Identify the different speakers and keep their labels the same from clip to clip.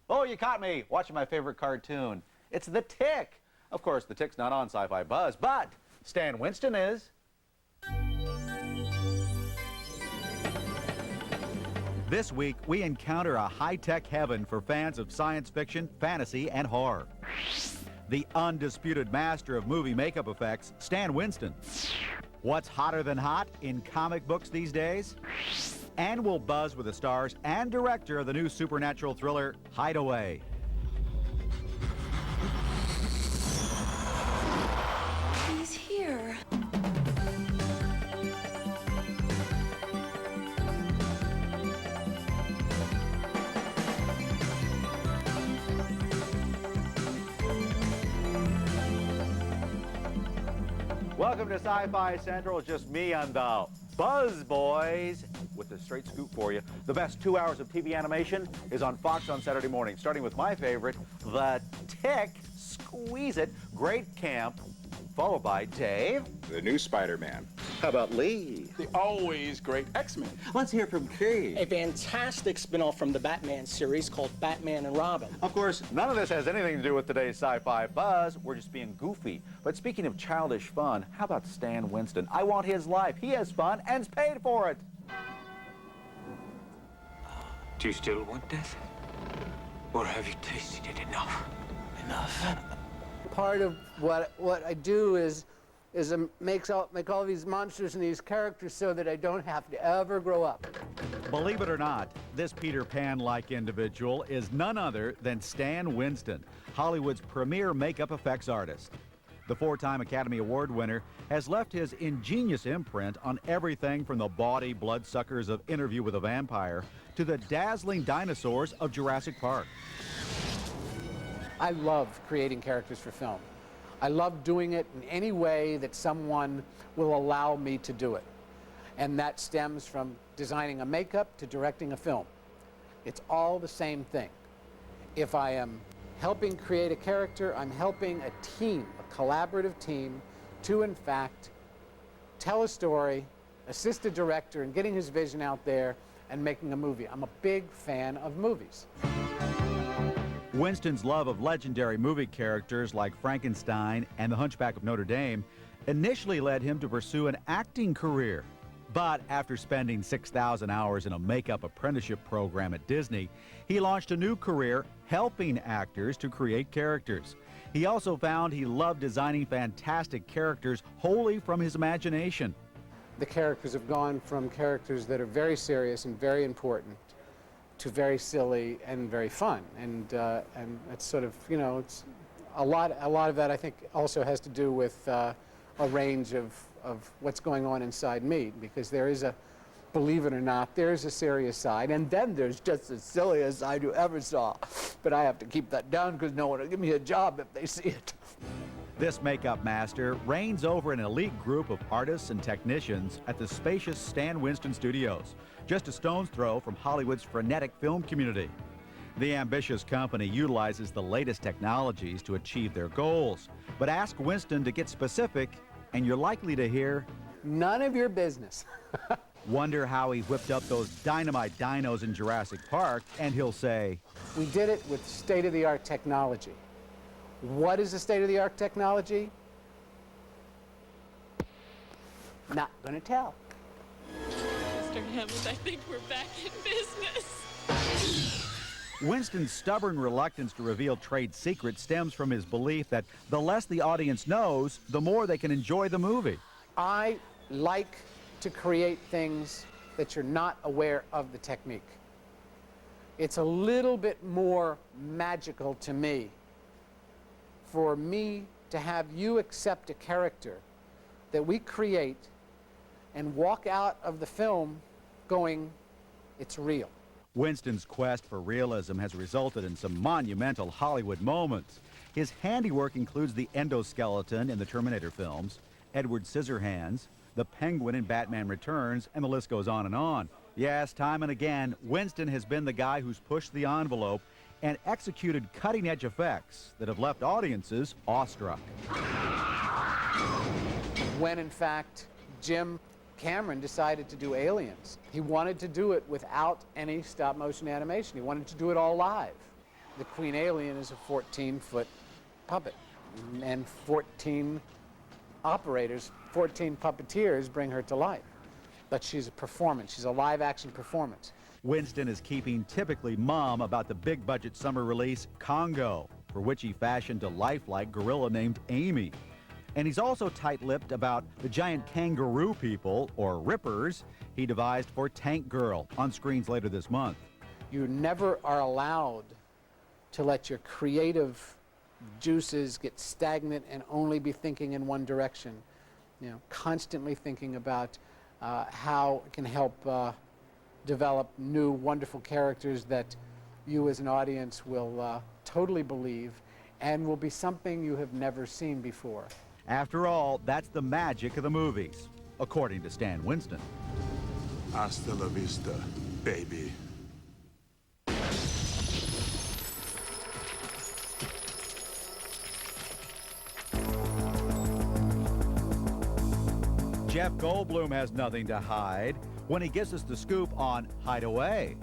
Speaker 1: Oh, you caught me watching my favorite cartoon. It's The Tick. Of course, The Tick's not on Sci-Fi Buzz, but Stan Winston is. This week, we encounter a high-tech heaven for fans of science fiction, fantasy, and horror. The undisputed master of movie makeup effects, Stan Winston. What's hotter than hot in comic books these days? And we'll buzz with the stars and director of the new supernatural thriller, Hideaway.
Speaker 2: He's here.
Speaker 1: Welcome to Sci-Fi Central. Just me and the Buzz Boys with the straight scoop for you. The best 2 hours of TV animation is on Fox on Saturday morning, starting with my favorite, The Tick. Squeeze it. Great camp. Followed by Dave.
Speaker 3: The new Spider-Man.
Speaker 1: How about Lee?
Speaker 3: The always great X-Men.
Speaker 1: Let's hear from Key.
Speaker 4: A fantastic spin-off from the Batman series called Batman and Robin.
Speaker 1: Of course, none of this has anything to do with today's Sci-Fi Buzz. We're just being goofy. But speaking of childish fun, how about Stan Winston? I want his life. He has fun and's paid for it.
Speaker 5: Do you still want death? Or have you tasted it enough? Enough.
Speaker 6: Part of what I do is make all these monsters and these characters so that I don't have to ever grow up.
Speaker 1: Believe it or not, this Peter Pan-like individual is none other than Stan Winston, Hollywood's premier makeup effects artist. The four-time Academy Award winner has left his ingenious imprint on everything from the bawdy bloodsuckers of Interview with a Vampire to the dazzling dinosaurs of Jurassic Park.
Speaker 6: I love creating characters for film. I love doing it in any way that someone will allow me to do it. And that stems from designing a makeup to directing a film. It's all the same thing. If I am helping create a character, I'm helping a team, a collaborative team, to in fact tell a story, assist a director in getting his vision out there and making a movie. I'm a big fan of movies.
Speaker 1: Winston's love of legendary movie characters like Frankenstein and the Hunchback of Notre Dame initially led him to pursue an acting career. But after spending 6,000 hours in a makeup apprenticeship program at Disney, he launched a new career helping actors to create characters. He also found he loved designing fantastic characters wholly from his imagination.
Speaker 6: The characters have gone from characters that are very serious and very important to very silly and very fun, and it's sort of, you know, it's a lot of that I think also has to do with a range of what's going on inside me, because there is a, believe it or not, there's a serious side, and then there's just the silliest side you ever saw. But I have to keep that down because no one will give me a job if they see it.
Speaker 1: This makeup master reigns over an elite group of artists and technicians at the spacious Stan Winston Studios, just a stone's throw from Hollywood's frenetic film community. The ambitious company utilizes the latest technologies to achieve their goals. But ask Winston to get specific, and you're likely to hear,
Speaker 6: none of your business.
Speaker 1: Wonder how he whipped up those dynamite dinos in Jurassic Park, and he'll say,
Speaker 6: we did it with state-of-the-art technology. What is the state-of-the-art technology? Not gonna tell.
Speaker 2: Mr. Hammond, I think we're back in business.
Speaker 1: Winston's stubborn reluctance to reveal trade secrets stems from his belief that the less the audience knows, the more they can enjoy the movie.
Speaker 6: I like to create things that you're not aware of the technique. It's a little bit more magical to me for me to have you accept a character that we create and walk out of the film going, it's real.
Speaker 1: Winston's quest for realism has resulted in some monumental Hollywood moments. His handiwork includes the endoskeleton in the Terminator films, Edward Scissorhands, the Penguin in Batman Returns, and the list goes on and on. Yes, time and again, Winston has been the guy who's pushed the envelope and executed cutting-edge effects that have left audiences awestruck.
Speaker 6: When, in fact, Jim Cameron decided to do Aliens. He wanted to do it without any stop-motion animation. He wanted to do it all live. The Queen Alien is a 14-foot puppet, and 14 operators, 14 puppeteers bring her to life. But she's a performance. She's a live-action performance.
Speaker 1: Winston is keeping typically mum about the big-budget summer release, Congo, for which he fashioned a lifelike gorilla named Amy. And he's also tight-lipped about the giant kangaroo people, or rippers, he devised for Tank Girl, on screens later this month.
Speaker 6: You never are allowed to let your creative juices get stagnant and only be thinking in one direction. You know, constantly thinking about how it can help develop new, wonderful characters that you as an audience will totally believe and will be something you have never seen before.
Speaker 1: After all, that's the magic of the movies, according to Stan Winston.
Speaker 7: Hasta la vista, baby.
Speaker 1: Jeff Goldblum has nothing to hide when he gives us the scoop on Hideaway.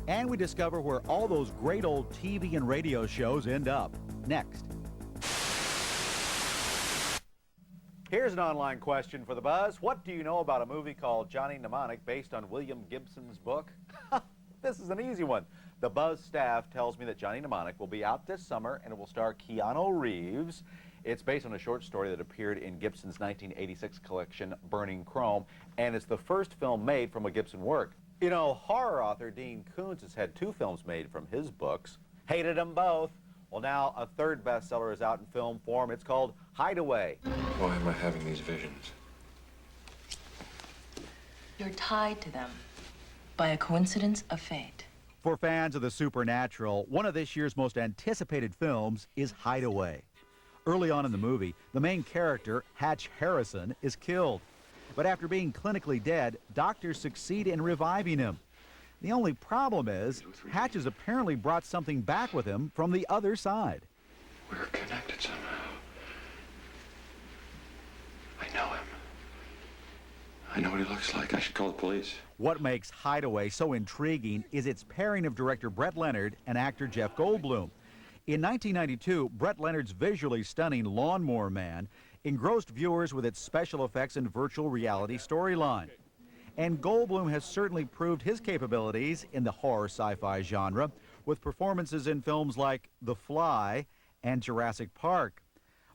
Speaker 1: And we discover where all those great old TV and radio shows end up. Next. Here's an online question for the Buzz. What do you know about a movie called Johnny Mnemonic based on William Gibson's book? This is an easy one. The Buzz staff tells me that Johnny Mnemonic will be out this summer and it will star Keanu Reeves. It's based on a short story that appeared in Gibson's 1986 collection, Burning Chrome, and it's the first film made from a Gibson work. You know, horror author Dean Koontz has had 2 films made from his books. Hated them both. Well, now a 3rd bestseller is out in film form. It's called Hideaway.
Speaker 5: Why am I having these visions?
Speaker 8: You're tied to them by a coincidence of fate.
Speaker 1: For fans of the supernatural, one of this year's most anticipated films is Hideaway. Early on in the movie, the main character, Hatch Harrison, is killed. But after being clinically dead, doctors succeed in reviving him. The only problem is, Hatch has apparently brought something back with him from the other side.
Speaker 5: We're connected somehow. I know him. I know what he looks like. I should call the police.
Speaker 1: What makes Hideaway so intriguing is its pairing of director Brett Leonard and actor Jeff Goldblum. In 1992, Brett Leonard's visually stunning Lawnmower Man engrossed viewers with its special effects and virtual reality storyline. And Goldblum has certainly proved his capabilities in the horror sci-fi genre with performances in films like The Fly and Jurassic Park.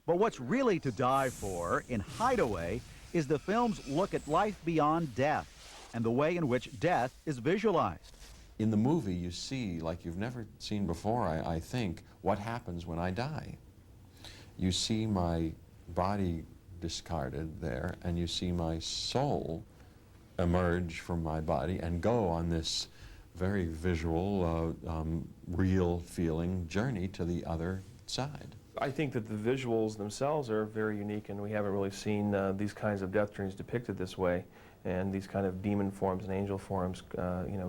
Speaker 1: But what's really to die for in Hideaway is the film's look at life beyond death and the way in which death is visualized.
Speaker 9: In the movie, you see, like you've never seen before, I think, what happens when I die. You see my body discarded there, and you see my soul emerge from my body and go on this very visual, real feeling journey to the other side.
Speaker 10: I think that the visuals themselves are very unique, and we haven't really seen these kinds of death journeys depicted this way, and these kind of demon forms and angel forms,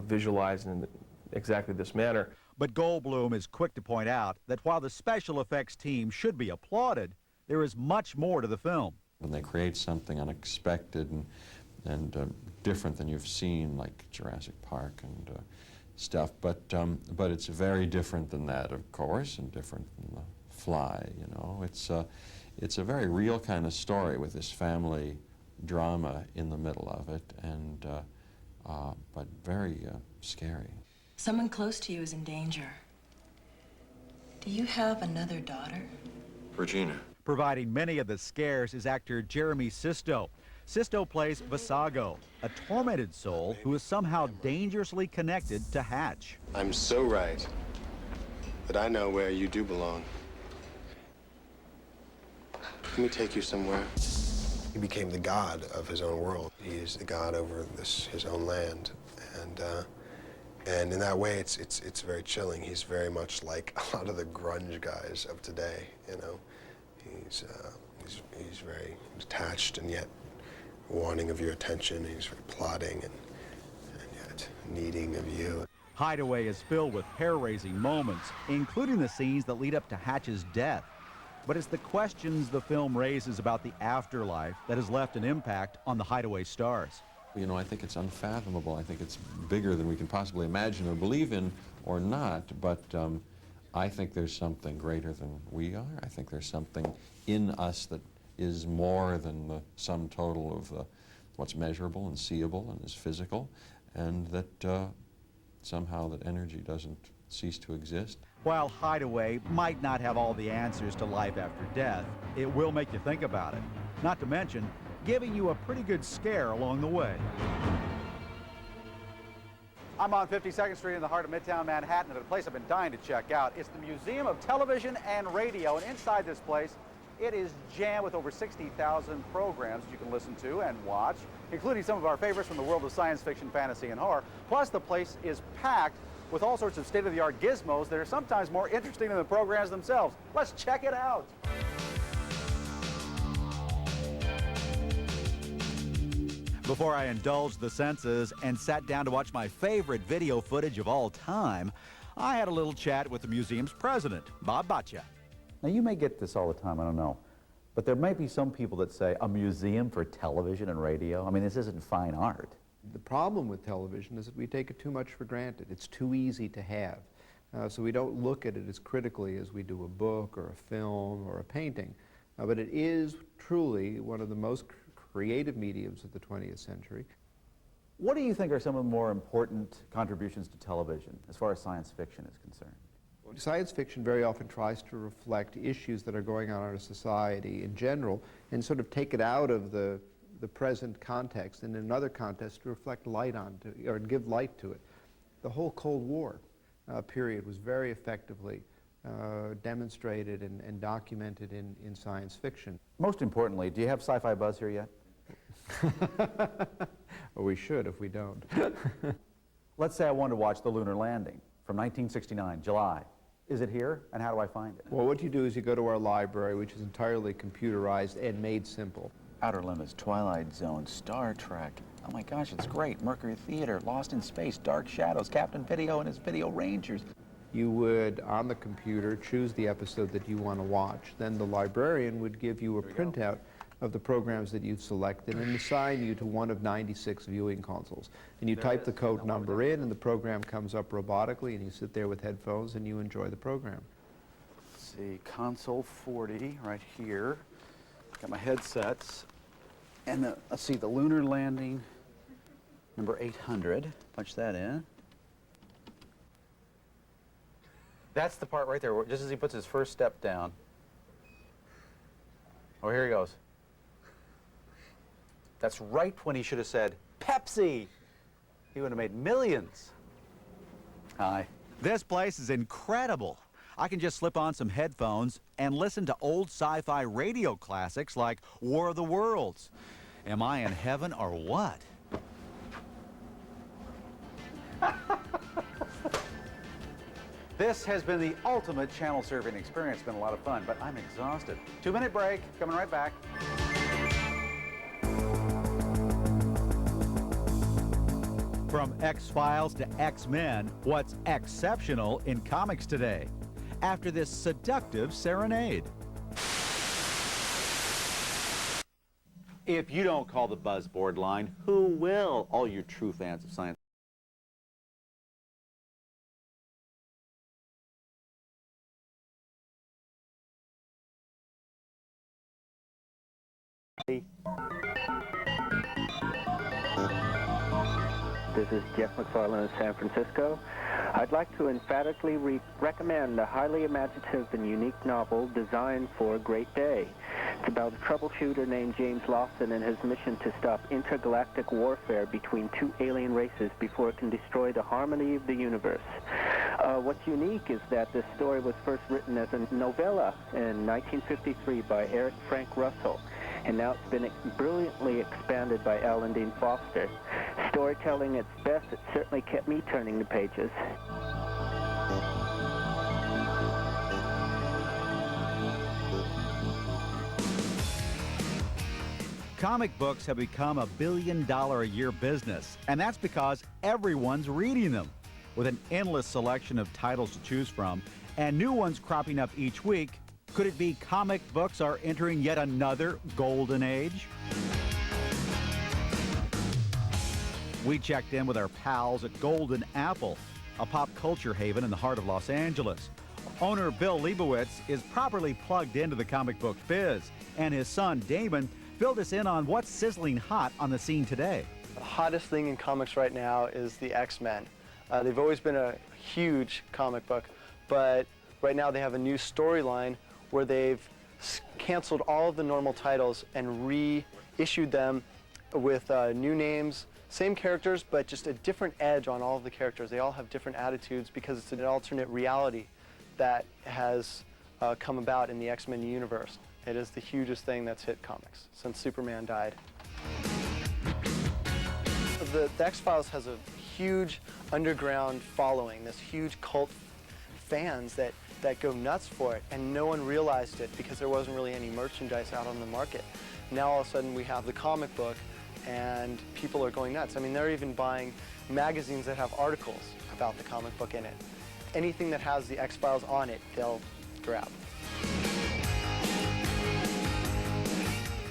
Speaker 10: visualized in exactly this manner.
Speaker 1: But Goldblum is quick to point out that while the special effects team should be applauded, there is much more to the film.
Speaker 9: When they create something unexpected and different than you've seen, like Jurassic Park and stuff, but it's very different than that, of course, and different than The Fly. You know, it's a very real kind of story with this family drama in the middle of it, and but very scary.
Speaker 8: Someone close to you is in danger. Do you have another daughter?
Speaker 5: Regina.
Speaker 1: Providing many of the scares is actor Jeremy Sisto. Sisto plays Vasago, a tormented soul who is somehow dangerously connected to Hatch.
Speaker 11: I'm so right that I know where you do belong. Let me take you somewhere. He became the god of his own world. He is the god over his own land, and in that way, it's very chilling. He's very much like a lot of the grunge guys of today. You know, he's very detached and yet wanting of your attention. He's very plotting and yet needing of you.
Speaker 1: Hideaway is filled with hair-raising moments, including the scenes that lead up to Hatch's death. But it's the questions the film raises about the afterlife that has left an impact on the Hideaway stars.
Speaker 9: You know, I think it's unfathomable. I think it's bigger than we can possibly imagine or believe in or not, but I think there's something greater than we are. I think there's something in us that is more than the sum total of what's measurable and seeable and is physical, and that somehow that energy doesn't cease to exist.
Speaker 1: While Hideaway might not have all the answers to life after death, it will make you think about it. Not to mention, giving you a pretty good scare along the way. I'm on 52nd Street in the heart of Midtown Manhattan at a place I've been dying to check out. It's the Museum of Television and Radio, and inside this place, it is jammed with over 60,000 programs you can listen to and watch, including some of our favorites from the world of science fiction, fantasy, and horror. Plus, the place is packed with all sorts of state-of-the-art gizmos that are sometimes more interesting than the programs themselves. Let's check it out. Before I indulged the senses and sat down to watch my favorite video footage of all time, I had a little chat with the museum's president, Bob Baccia. Now, you may get this all the time, I don't know, but there might be some people that say, a museum for television and radio? I mean, this isn't fine art.
Speaker 12: The problem with television is that we take it too much for granted. It's too easy to have. So we don't look at it as critically as we do a book or a film or a painting. But it is truly one of the most creative mediums of the 20th century.
Speaker 1: What do you think are some of the more important contributions to television as far as science fiction is concerned?
Speaker 12: Science fiction very often tries to reflect issues that are going on in our society in general and sort of take it out of the present context and in another context to reflect light on, or give light to it. The whole Cold War period was very effectively demonstrated and documented in science fiction.
Speaker 1: Most importantly, do you have Sci-Fi Buzz here yet?
Speaker 12: Well, we should if we don't.
Speaker 1: Let's say I wanted to watch the lunar landing from 1969, July. Is it here, and how do I find it?
Speaker 12: Well, what you do is you go to our library, which is entirely computerized and made simple.
Speaker 13: Outer Limits, Twilight Zone, Star Trek. Oh my gosh, it's great. Mercury Theater, Lost in Space, Dark Shadows, Captain Video and his Video Rangers.
Speaker 12: You would, on the computer, choose the episode that you want to watch. Then the librarian would give you a printout of the programs that you've selected and assign you to one of 96 viewing consoles. And you type the code number in, and the program comes up robotically, and you sit there with headphones and you enjoy the program.
Speaker 13: Let's see, console 40 right here. Got my headsets. And let's see, the lunar landing, number 800. Punch that in. That's the part right there, just as he puts his first step down. Oh, here he goes. That's right when he should have said, Pepsi! He would have made millions. Hi.
Speaker 1: This place is incredible. I can just slip on some headphones and listen to old sci-fi radio classics like War of the Worlds. Am I in heaven or what? This has been the ultimate channel surfing experience. It's been a lot of fun, but I'm exhausted. 2-minute break, coming right back. From X-Files to X-Men, what's exceptional in comics today? After this seductive serenade.
Speaker 13: If you don't call the Buzzboard line, who will? All you true fans of science.
Speaker 14: This is Jeff McFarlane of San Francisco. I'd like to emphatically recommend a highly imaginative and unique novel designed for a great day. It's about a troubleshooter named James Lawson and his mission to stop intergalactic warfare between two alien races before it can destroy the harmony of the universe. What's unique is that this story was first written as a novella in 1953 by Eric Frank Russell, and now it's been brilliantly expanded by Alan Dean Foster. Storytelling at its best, it certainly kept me turning the pages.
Speaker 1: Comic books have become a billion-dollar-a-year business, and that's because everyone's reading them. With an endless selection of titles to choose from and new ones cropping up each week, Could it be comic books are entering yet another golden age? We checked in with our pals at Golden Apple, a pop culture haven in the heart of Los Angeles. Owner Bill Leibowitz is properly plugged into the comic book biz, and his son Damon filled us in on what's sizzling hot on the scene today.
Speaker 15: The hottest thing in comics right now is the X-Men. They've always been a huge comic book, but right now they have a new storyline where they've canceled all of the normal titles and reissued them with new names, same characters, but just a different edge on all of the characters. They all have different attitudes because it's an alternate reality that has come about in the X-Men universe. It is the hugest thing that's hit comics since Superman died. The X-Files has a huge underground following, this huge cult fans that go nuts for it, and no one realized it because there wasn't really any merchandise out on the market. Now all of a sudden we have the comic book and people are going nuts. I mean, they're even buying magazines that have articles about the comic book in it. Anything that has the X-Files on it, they'll grab.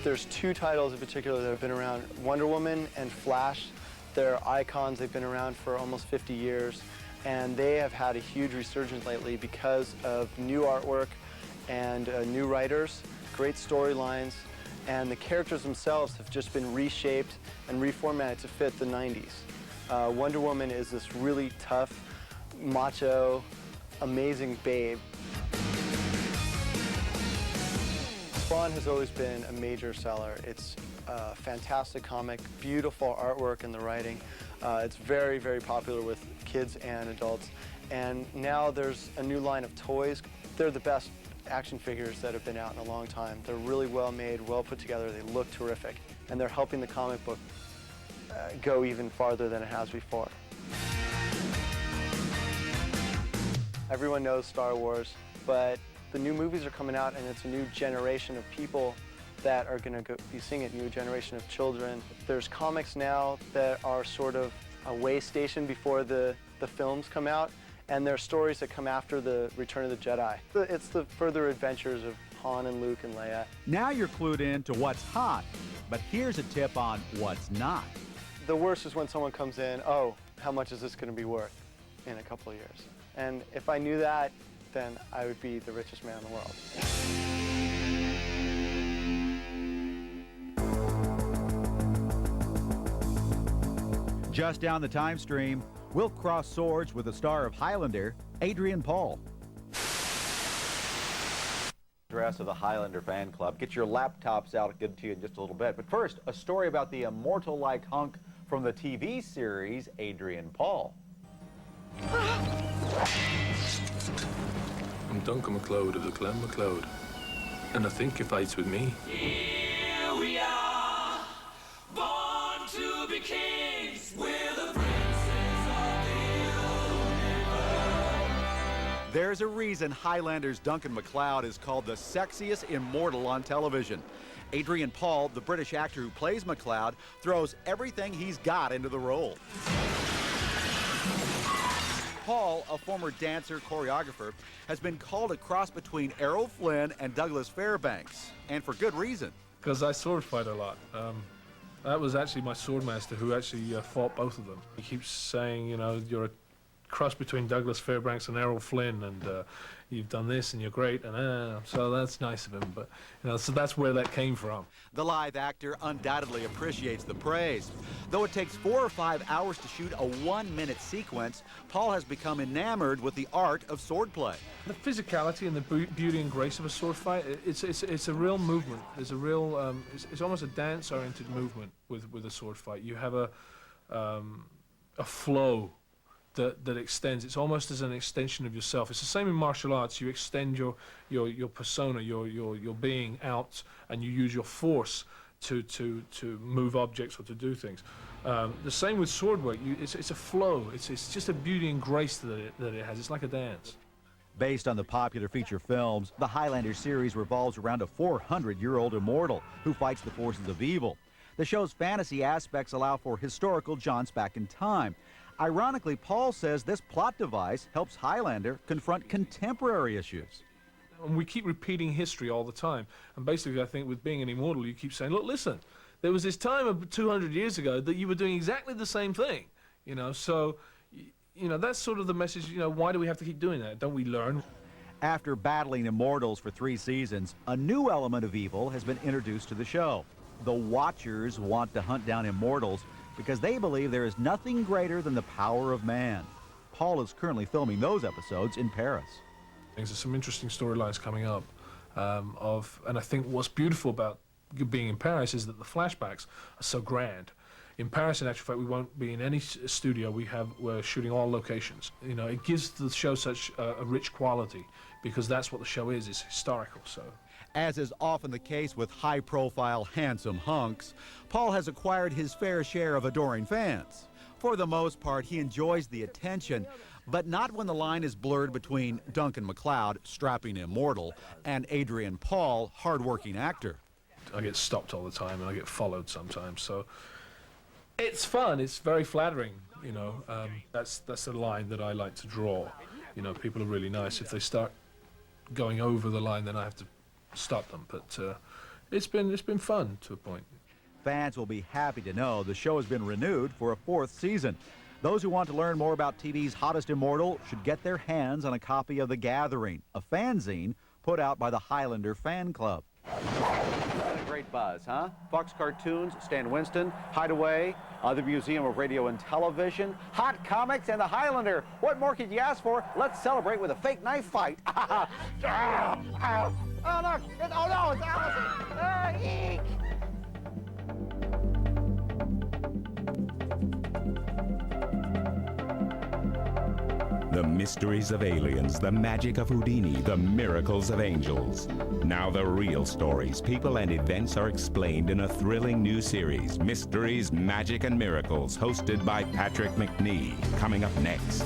Speaker 15: There's two titles in particular that have been around, Wonder Woman and Flash. They're icons, they've been around for almost 50 years, and they have had a huge resurgence lately because of new artwork and new writers, great storylines, and the characters themselves have just been reshaped and reformatted to fit the 90s. Wonder Woman is this really tough, macho, amazing babe. Spawn has always been a major seller. It's a fantastic comic, beautiful artwork and the writing. It's very, very popular with kids and adults. And now there's a new line of toys. They're the best action figures that have been out in a long time. They're really well made, well put together. They look terrific. And they're helping the comic book go even farther than it has before. Everyone knows Star Wars, but the new movies are coming out and it's a new generation of people that are going to be seeing it, new generation of children. There's comics now that are sort of a way station before the films come out, and there are stories that come after the Return of the Jedi. It's the further adventures of Han and Luke and Leia.
Speaker 1: Now you're clued in to what's hot, but here's a tip on what's not.
Speaker 15: The worst is when someone comes in, oh, how much is this going to be worth in a couple of years? And if I knew that, then I would be the richest man in the world.
Speaker 1: Just down the time stream, we'll cross swords with the star of Highlander, Adrian Paul. Dress of the Highlander fan club. Get your laptops out, good to you in just a little bit. But first, a story about the immortal-like hunk from the TV series, Adrian Paul.
Speaker 16: I'm Duncan MacLeod of the Clan MacLeod, and I think you fights with me.
Speaker 17: Here we are, born to be kings, we're the princes of the universe.
Speaker 1: There's a reason Highlander's Duncan MacLeod is called the sexiest immortal on television. Adrian Paul, the British actor who plays MacLeod, throws everything he's got into the role. Paul, a former dancer choreographer, has been called a cross between Errol Flynn and Douglas Fairbanks, and for good reason.
Speaker 18: Because I sword fight a lot. That was actually my swordmaster who actually fought both of them. He keeps saying, you know, you're a cross between Douglas Fairbanks and Errol Flynn, and you've done this and you're great, and so that's nice of him. But you know, so that's where that came from.
Speaker 1: The live actor undoubtedly appreciates the praise. Though it takes 4 or 5 hours to shoot a 1-minute sequence, Paul has become enamored with the art of swordplay.
Speaker 18: The physicality and the beauty and grace of a sword fight, it's a real movement. There's a real, it's almost a dance-oriented movement with a sword fight. You have a flow that extends. It's almost as an extension of yourself. It's the same in martial arts. You extend your persona, your being out, and you use your force to move objects or to do things. The same with sword work. It's a flow. It's just a beauty and grace that it has. It's like a dance.
Speaker 1: Based on the popular feature films, the Highlander series revolves around a 400-year-old immortal who fights the forces of evil. The show's fantasy aspects allow for historical jaunts back in time. Ironically, Paul says this plot device helps Highlander confront contemporary issues.
Speaker 18: and we keep repeating history all the time. And basically, I think with being an immortal, you keep saying, look, listen, there was this time of 200 years ago that you were doing exactly the same thing, you know. So, you know, that's sort of the message. You know, why do we have to keep doing that? Don't we learn?
Speaker 1: After battling immortals for 3 seasons, a new element of evil has been introduced to the show. The Watchers want to hunt down immortals because they believe there is nothing greater than the power of man. Paul is currently filming those episodes in Paris.
Speaker 18: There's some interesting storylines coming up and I think what's beautiful about being in Paris is that the flashbacks are so grand. In Paris, in actual fact, we won't be in any studio. We're shooting all locations. You know, it gives the show such a rich quality because that's what the show is. It's historical. So,
Speaker 1: as is often the case with high-profile, handsome hunks, Paul has acquired his fair share of adoring fans. For the most part, he enjoys the attention, but not when the line is blurred between Duncan MacLeod, strapping immortal, and Adrian Paul, hard-working actor.
Speaker 18: I get stopped all the time, and I get followed sometimes. So. It's fun. It's very flattering, you know. That's a line that I like to draw. You know, people are really nice. If they start going over the line, then I have to stop them. But it's been fun to a point.
Speaker 1: Fans will be happy to know the show has been renewed for a 4th season. Those who want to learn more about TV's hottest immortal should get their hands on a copy of The Gathering, a fanzine put out by the Highlander fan club.
Speaker 13: Great buzz, huh? Fox Cartoons, Stan Winston, Hideaway, the Museum of Radio and Television, Hot Comics, and the Highlander. What more could you ask for? Let's celebrate with a fake knife fight. Oh, look! Oh, no, it's Allison! Eek!
Speaker 19: The mysteries of aliens, the magic of Houdini, the miracles of angels. Now the real stories, people, and events are explained in a thrilling new series, Mysteries, Magic, and Miracles, hosted by Patrick McNee. Coming up next.